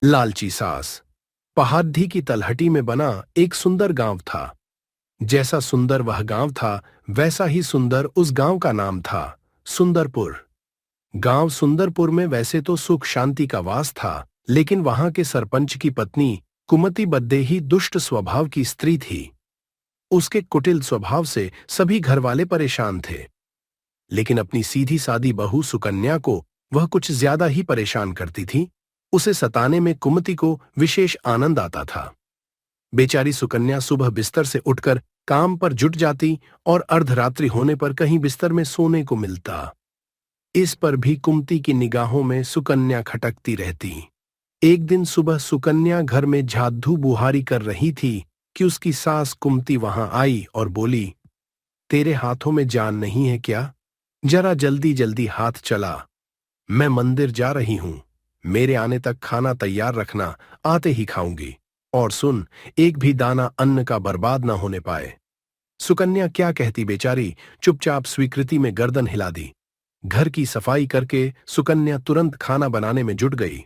लालची सास। पहाड़ी की तलहटी में बना एक सुंदर गांव था। जैसा सुंदर वह गांव था, वैसा ही सुंदर उस गांव का नाम था, सुंदरपुर। गांव सुंदरपुर में वैसे तो सुख शांति का वास था, लेकिन वहां के सरपंच की पत्नी कुमति बद्दे ही दुष्ट स्वभाव की स्त्री थी। उसके कुटिल स्वभाव से सभी घरवाले परेशान थे, लेकिन अपनी सीधी सादी बहू सुकन्या को वह कुछ ज्यादा ही परेशान करती थी। उसे सताने में कुमति को विशेष आनंद आता था। बेचारी सुकन्या सुबह बिस्तर से उठकर काम पर जुट जाती और अर्धरात्रि होने पर कहीं बिस्तर में सोने को मिलता। इस पर भी कुमति की निगाहों में सुकन्या खटकती रहती। एक दिन सुबह सुकन्या घर में झाड़ू बुहारी कर रही थी कि उसकी सास कुमति वहां आई और बोली, तेरे हाथों में जान नहीं है क्या? जरा जल्दी जल्दी हाथ चला, मैं मंदिर जा रही हूं। मेरे आने तक खाना तैयार रखना, आते ही खाऊंगी। और सुन, एक भी दाना अन्न का बर्बाद ना होने पाए। सुकन्या क्या कहती बेचारी, चुपचाप स्वीकृति में गर्दन हिला दी। घर की सफाई करके सुकन्या तुरंत खाना बनाने में जुट गई।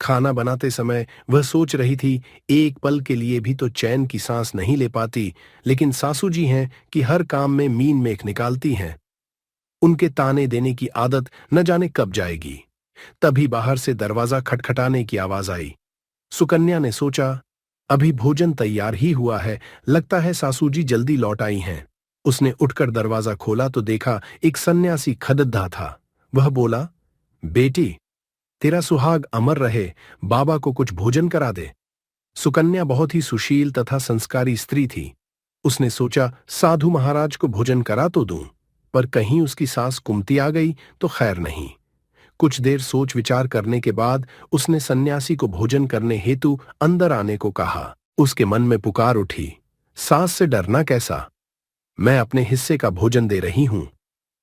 खाना बनाते समय वह सोच रही थी, एक पल के लिए भी तो चैन की सांस नहीं ले पाती, लेकिन सासू जी हैं कि हर काम में मीन मेख निकालती हैं। उनके ताने देने की आदत न जाने कब जाएगी। तभी बाहर से दरवाजा खटखटाने की आवाज आई। सुकन्या ने सोचा, अभी भोजन तैयार ही हुआ है, लगता है सासू जी जल्दी लौट आई हैं। उसने उठकर दरवाजा खोला तो देखा एक सन्यासी खदद्दा था। वह बोला, बेटी, तेरा सुहाग अमर रहे, बाबा को कुछ भोजन करा दे। सुकन्या बहुत ही सुशील तथा संस्कारी स्त्री थी। उसने सोचा, साधु महाराज को भोजन करा तो दूं, पर कहीं उसकी सास कुमति आ गई तो खैर नहीं। कुछ देर सोच विचार करने के बाद उसने सन्यासी को भोजन करने हेतु अंदर आने को कहा। उसके मन में पुकार उठी, सास से डरना कैसा, मैं अपने हिस्से का भोजन दे रही हूं।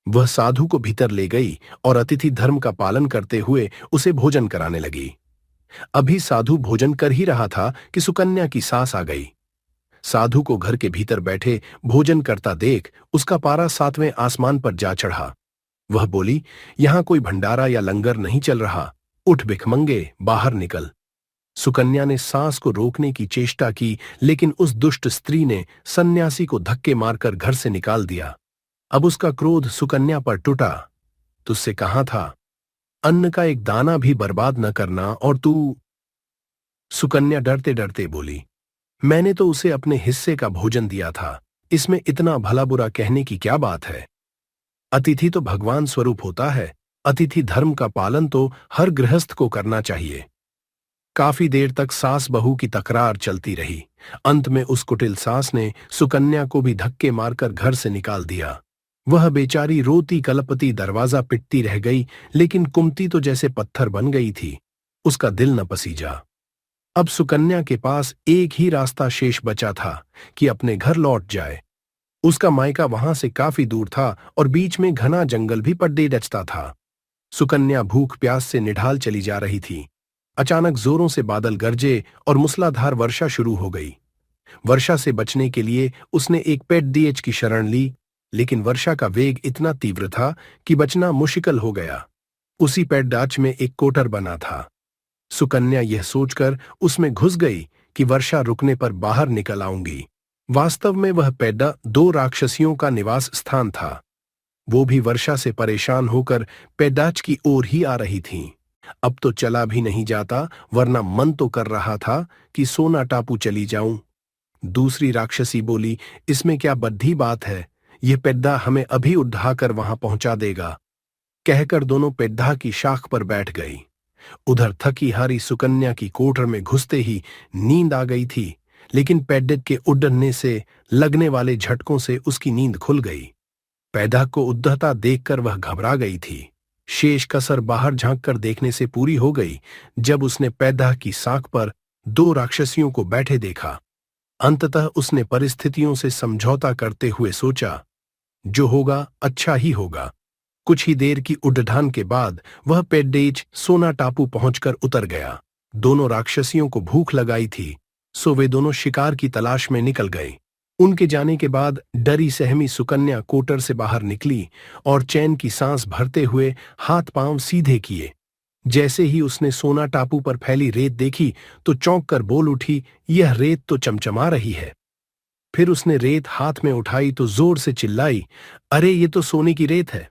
वह साधु को भीतर ले गई और अतिथि धर्म का पालन करते हुए उसे भोजन कराने लगी। अभी साधु भोजन कर ही रहा था कि सुकन्या की सास आ गई। साधु को घर के भीतर बैठे भोजन करता देख उसका पारा 7वें आसमान पर जा चढ़ा। वह बोली, यहां कोई भंडारा या लंगर नहीं चल रहा, उठ भिखमंगे, बाहर निकल। सुकन्या ने सास को रोकने की चेष्टा की, लेकिन उस दुष्ट स्त्री ने सन्यासी को धक्के मारकर घर से निकाल दिया। अब उसका क्रोध सुकन्या पर टूटा। तुझसे कहा था, अन्न का एक दाना भी बर्बाद न करना, और तू। सुकन्या डरते डरते बोली, मैंने तो उसे अपने हिस्से का भोजन दिया था, इसमें इतना भला बुरा कहने की क्या बात है? अतिथि तो भगवान स्वरूप होता है। अतिथि धर्म का पालन तो हर गृहस्थ को करना चाहिए। काफी देर तक सास बहू की तकरार चलती रही। अंत में उस कुटिल सास ने सुकन्या को भी धक्के मारकर घर से निकाल दिया। वह बेचारी रोती कलपती दरवाजा पिटती रह गई, लेकिन कुमति तो जैसे पत्थर बन गई थी। उसका दिल न पसीजा। अब सुकन्या के पास एक ही रास्ता शेष बचा था कि अपने घर लौट जाए। उसका मायका वहां से काफी दूर था और बीच में घना जंगल भी पड्डे डचता था। सुकन्या भूख प्यास से निढाल चली जा रही थी। अचानक जोरों से बादल गरजे और मूसलाधार वर्षा शुरू हो गई। वर्षा से बचने के लिए उसने एक पेट डीएच की शरण ली, लेकिन वर्षा का वेग इतना तीव्र था कि बचना मुश्किल हो गया। उसी पेट डाच में एक कोटर बना था। सुकन्या यह सोचकर उसमें घुस गई कि वर्षा रुकने पर बाहर निकल आऊंगी। वास्तव में वह पेड्डा 2 राक्षसियों का निवास स्थान था। वो भी वर्षा से परेशान होकर पेड्डाच की ओर ही आ रही थीं। अब तो चला भी नहीं जाता, वरना मन तो कर रहा था कि सोना टापू चली जाऊं। दूसरी राक्षसी बोली, इसमें क्या बद्धी बात है, ये पेड्डा हमें अभी उठाकर वहां पहुंचा देगा। कहकर दोनों पेड्डा की शाख पर बैठ गई। उधर थकी हारी सुकन्या की कोठर में घुसते ही नींद आ गई थी, लेकिन पेड्डा के उड़ने से लगने वाले झटकों से उसकी नींद खुल गई। पेड्डा को उद्धता देखकर वह घबरा गई थी। शेष कसर बाहर झांककर देखने से पूरी हो गई जब उसने पेड्डा की साख पर 2 राक्षसियों को बैठे देखा। अंततः उसने परिस्थितियों से समझौता करते हुए सोचा, जो होगा अच्छा ही होगा। कुछ ही देर की उड़ान के बाद वह पेड्डेज सोना टापू पहुंचकर उतर गया। दोनों राक्षसियों को भूख लगाई थी, सो वे दोनों शिकार की तलाश में निकल गए। उनके जाने के बाद डरी सहमी सुकन्या कोटर से बाहर निकली और चैन की सांस भरते हुए हाथ पांव सीधे किए। जैसे ही उसने सोना टापू पर फैली रेत देखी तो चौंक कर बोल उठी, यह रेत तो चमचमा रही है। फिर उसने रेत हाथ में उठाई तो जोर से चिल्लाई, अरे ये तो सोने की रेत है।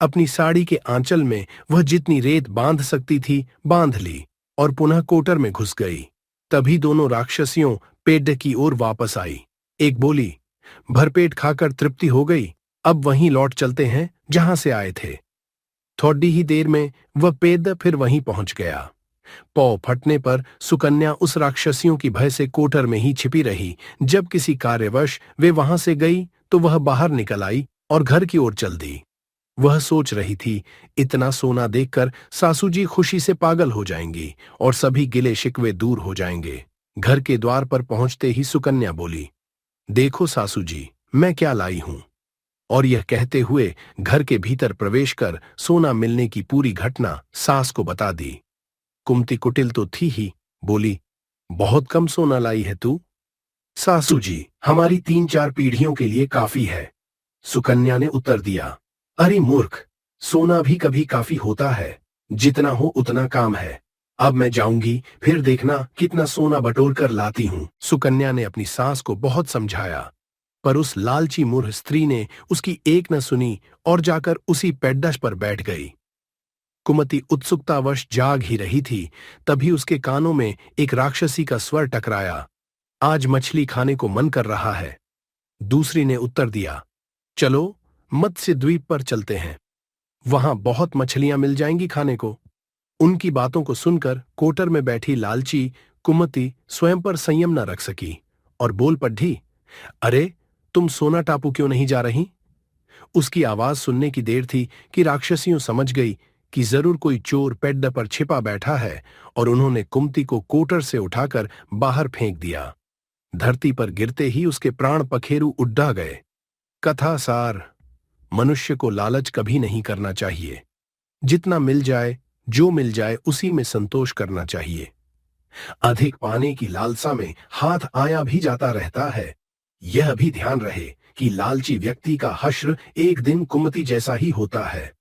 अपनी साड़ी के आंचल में वह जितनी रेत बांध सकती थी बांध ली और पुनः कोटर में घुस गई। तभी दोनों राक्षसियों पेड़ की ओर वापस आई। एक बोली, भरपेट खाकर तृप्ति हो गई, अब वहीं लौट चलते हैं जहां से आए थे। थोड़ी ही देर में वह पेड़ फिर वहीं पहुंच गया। पौ फटने पर सुकन्या उस राक्षसियों की भय से कोटर में ही छिपी रही। जब किसी कार्यवश वे वहां से गई तो वह बाहर निकल आई और घर की ओर चल दी। वह सोच रही थी, इतना सोना देखकर सासू जी खुशी से पागल हो जाएंगी और सभी गिले शिकवे दूर हो जाएंगे। घर के द्वार पर पहुंचते ही सुकन्या बोली, देखो सासू जी, मैं क्या लाई हूं। और यह कहते हुए घर के भीतर प्रवेश कर सोना मिलने की पूरी घटना सास को बता दी। कुमती कुटिल तो थी ही, बोली, बहुत कम सोना लाई है तू। सासू जी, हमारी 3-4 पीढ़ियों के लिए काफी है। सुकन्या ने उत्तर दिया, अरे मूर्ख, सोना भी कभी काफी होता है, जितना हो उतना काम है। अब मैं जाऊंगी, फिर देखना कितना सोना बटोर कर लाती हूं। सुकन्या ने अपनी सास को बहुत समझाया, पर उस लालची मूर्ख स्त्री ने उसकी एक न सुनी और जाकर उसी पेड्डश पर बैठ गई। कुमति उत्सुकतावश जाग ही रही थी, तभी उसके कानों में एक राक्षसी का स्वर टकराया, आज मछली खाने को मन कर रहा है। दूसरी ने उत्तर दिया, चलो मत्स्य द्वीप पर चलते हैं, वहां बहुत मछलियां मिल जाएंगी खाने को। उनकी बातों को सुनकर कोटर में बैठी लालची कुमति स्वयं पर संयम न रख सकी और बोल पड़ी, अरे तुम सोना टापू क्यों नहीं जा रही। उसकी आवाज सुनने की देर थी कि राक्षसियों समझ गई कि जरूर कोई चोर पेड्ड पर छिपा बैठा है और उन्होंने कुमति को कोटर से उठाकर बाहर फेंक दिया। धरती पर गिरते ही उसके प्राण पखेरु उड्डा गए। कथा सार, मनुष्य को लालच कभी नहीं करना चाहिए। जितना मिल जाए, जो मिल जाए उसी में संतोष करना चाहिए। अधिक पाने की लालसा में हाथ आया भी जाता रहता है। यह भी ध्यान रहे कि लालची व्यक्ति का हश्र एक दिन कुमति जैसा ही होता है।